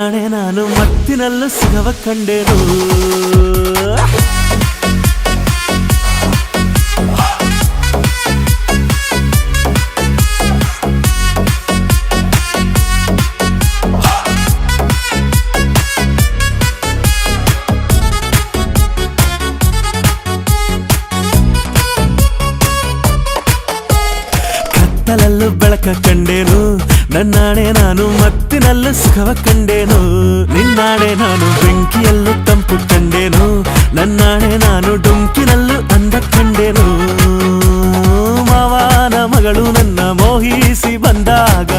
ನಾಳೆ ನಾನು ಮತ್ತಿನಲ್ಲೂ ಸುಖವ ಕಂಡೆನು. ಕತ್ತಲಲ್ಲೂ ಬೆಳಕ ಕಂಡೇನು, ನನ್ನಾಣೆ ನಾನು ಮತ್ತಿನಲ್ಲೂ ಸುಖವ ಕಂಡೇನು. ನಿನ್ನಾಣೆ ನಾನು ಬೆಂಕಿಯಲ್ಲೂ ತಂಪು ಕಂಡೇನು, ನನ್ನಾಣೆ ನಾನು ಡೊಂಕಿನಲ್ಲೂ ಅಂದ ಕಂಡೇನು. ಮಾವನ ಮಗಳು ನನ್ನ ಮೋಹಿಸಿ ಬಂದಾಗ